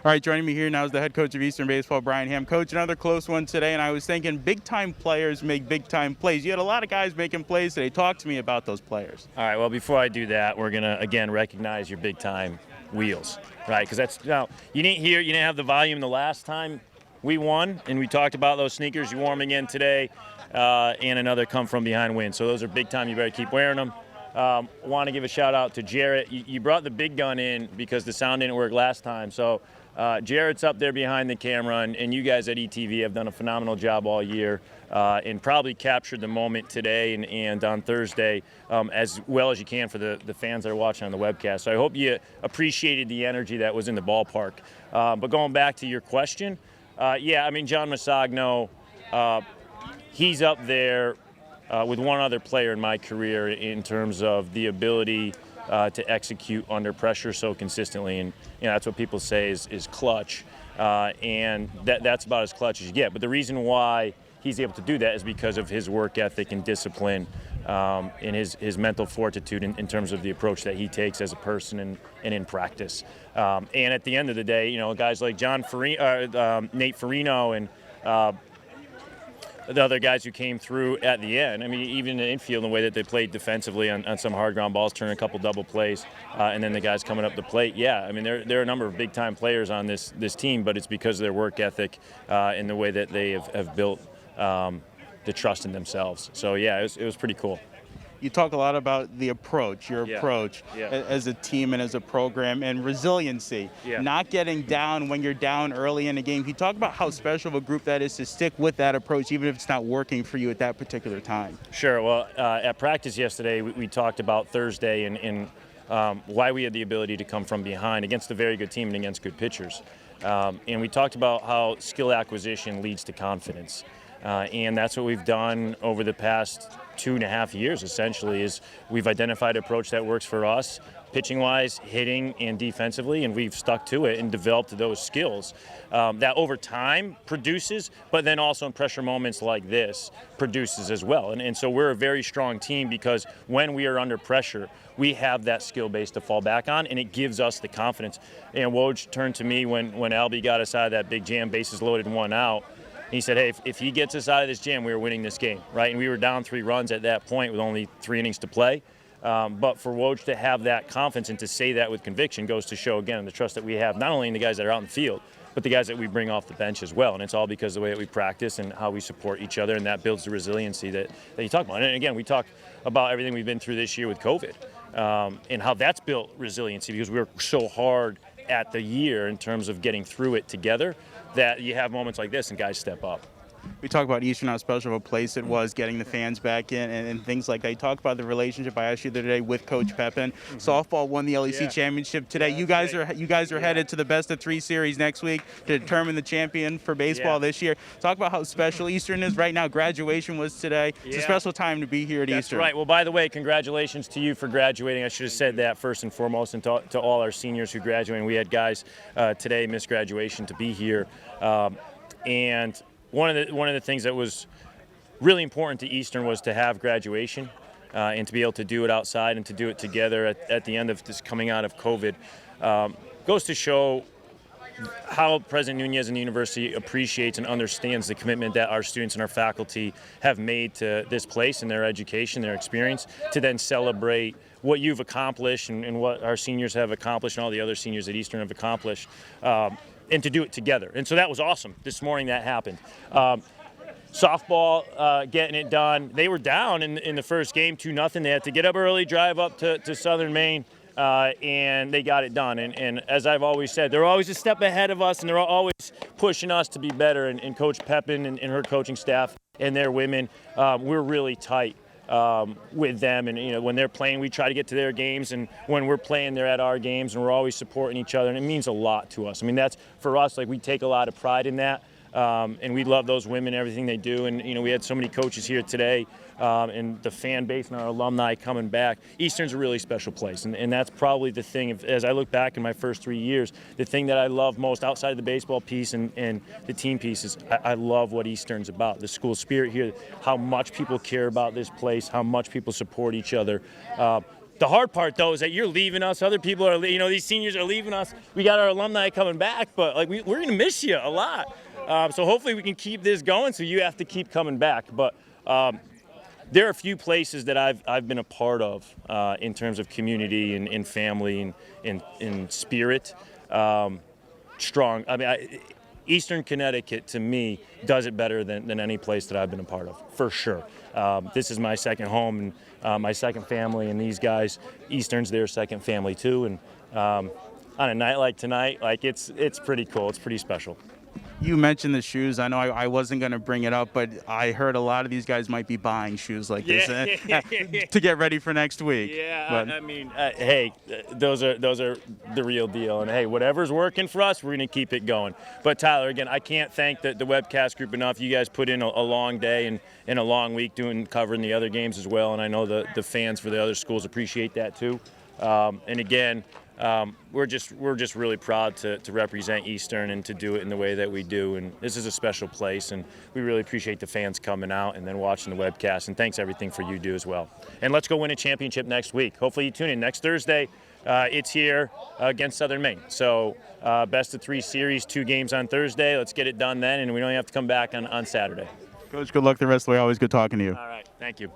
All right, joining me here now is the head coach of Eastern Baseball, Brian Hamm. Coach, another close one today, and I was thinking big-time players make big-time plays. You had a lot of guys making plays today. Talk to me about those players. All right, well, before I do that, we're going to, again, recognize your big-time wheels, right? Because that's, now, you didn't have the volume the last time we won, and we talked about those sneakers. You wore them again today, and another come-from-behind win. So those are big-time. You better keep wearing them. Want to give a shout-out to Jarrett. You brought the big gun in because the sound didn't work last time. So Jarrett's up there behind the camera, and you guys at ETV have done a phenomenal job all year and probably captured the moment today and on Thursday as well as you can for the fans that are watching on the webcast. So I hope you appreciated the energy that was in the ballpark. But going back to your question, yeah, I mean, John Masagno, he's up there with one other player in my career in terms of the ability to execute under pressure so consistently, and that's what people say is clutch, and that's about as clutch as you get. But the reason why he's able to do that is because of his work ethic and discipline, and his mental fortitude in terms of the approach that he takes as a person and in practice. And at the end of the day, guys like Nate Farino and the other guys who came through at the end. I mean, even in the infield, the way that they played defensively on some hard ground balls, turning a couple double plays, and then the guys coming up the plate. Yeah, I mean, there are a number of big-time players on this team, but it's because of their work ethic and the way that they have built the trust in themselves. So, yeah, it was pretty cool. You talk a lot about the approach, your approach as a team and as a program, and resiliency, not getting down when you're down early in a game. Can you talk about how special of a group that is to stick with that approach, even if it's not working for you at that particular time? Sure. Well, at practice yesterday, we talked about Thursday and why we had the ability to come from behind against a very good team and against good pitchers. And we talked about how skill acquisition leads to confidence. And that's what we've done over the past 2.5 years, essentially, is we've identified an approach that works for us, pitching-wise, hitting, and defensively, and we've stuck to it and developed those skills that over time produces, but then also in pressure moments like this produces as well. And so we're a very strong team because when we are under pressure, we have that skill base to fall back on, and it gives us the confidence. And Woj turned to me when Albie got us out of that big jam, bases loaded and 1 out. He said, hey, if he gets us out of this jam, we were winning this game, right? And we were down 3 runs at that point with only 3 innings to play. But for Woj to have that confidence and to say that with conviction goes to show, again, the trust that we have, not only in the guys that are out in the field, but the guys that we bring off the bench as well. And it's all because of the way that we practice and how we support each other, and that builds the resiliency that you talk about. And again, we talk about everything we've been through this year with COVID and how that's built resiliency because we were so hard at the year in terms of getting through it together that you have moments like this and guys step up. We talk about Eastern, how special of a place it was getting the fans back in and things like that. You talk about the relationship I asked you the other day with Coach Pepin. Softball won the LEC Championship today. You guys are headed to the best of 3 series next week to determine the champion for baseball this year. Talk about how special Eastern is right now. Graduation was today. It's a special time to be here at Eastern. That's right. Well, by the way, congratulations to you for graduating. I should have said that first and foremost, and to all our seniors who graduated. We had guys today miss graduation to be here, and one of the things that was really important to Eastern was to have graduation and to be able to do it outside and to do it together at the end of this coming out of COVID. Goes to show how President Nunez and the university appreciates and understands the commitment that our students and our faculty have made to this place and their education, their experience, to then celebrate what you've accomplished and what our seniors have accomplished and all the other seniors at Eastern have accomplished. And to do it together. And so that was awesome. This morning that happened. Softball getting it done. They were down in the first game 2-0. They had to get up early, drive up to Southern Maine, and they got it done. And as I've always said, they're always a step ahead of us, and they're always pushing us to be better. And Coach Pepin and her coaching staff and their women, we're really tight with them, and when they're playing, we try to get to their games, and when we're playing, they're at our games, and we're always supporting each other, and it means a lot to us. I mean, that's for us, like, we take a lot of pride in that, and we love those women, everything they do, and we had so many coaches here today, and the fan base and our alumni coming back. Eastern's a really special place, and that's probably the thing, as I look back in my first 3 years, the thing that I love most outside of the baseball piece and the team piece is I love what Eastern's about, the school spirit here, how much people care about this place, how much people support each other. The hard part, though, is that you're leaving us. Other people are, these seniors are leaving us. We got our alumni coming back, but we're going to miss you a lot. So hopefully we can keep this going. So you have to keep coming back. But there are a few places that I've been a part of in terms of community and family and in spirit. Strong. Eastern Connecticut, to me, does it better than any place that I've been a part of, for sure. This is my second home and my second family, and these guys, Eastern's their second family too. And on a night like tonight, it's pretty cool. It's pretty special. You mentioned the shoes. I know I wasn't going to bring it up, but I heard a lot of these guys might be buying shoes like this to get ready for next week. Yeah, hey, those are the real deal. And hey, whatever's working for us, we're going to keep it going. But Tyler, again, I can't thank the webcast group enough. You guys put in a long day and a long week covering the other games as well. And I know the fans for the other schools appreciate that too. And again, we're just really proud to represent Eastern and to do it in the way that we do. And this is a special place, and we really appreciate the fans coming out and then watching the webcast. And thanks everything for you do as well. And let's go win a championship next week. Hopefully you tune in next Thursday. It's here against Southern Maine. So best of 3 series, 2 games on Thursday. Let's get it done then, and we don't have to come back on Saturday. Coach, good luck the rest of the way. Always good talking to you. All right, thank you.